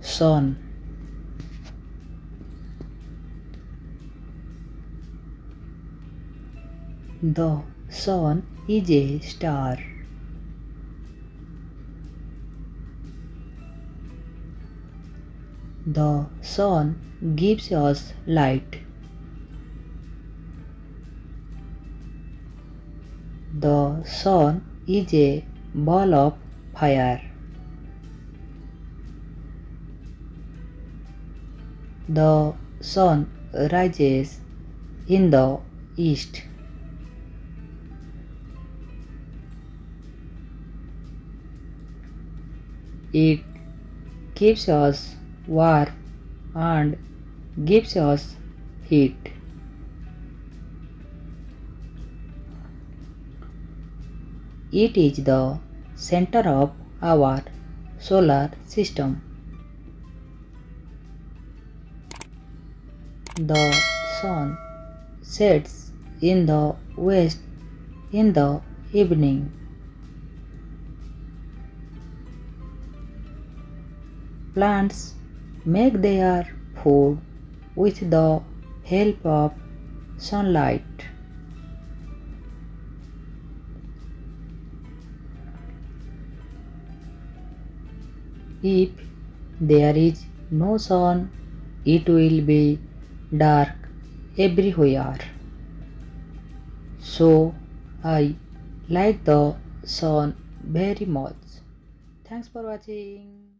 sun. The sun is a star. The sun gives us light. The sun is a ball of fire. The sun rises in the east. It keeps us warm and gives us heat. It is the center of our solar system. The sun sets in the west in the evening. Plants make their food with the help of sunlight. If there is no sun, it will be dark everywhere. So I like the sun very much. Thanks for watching.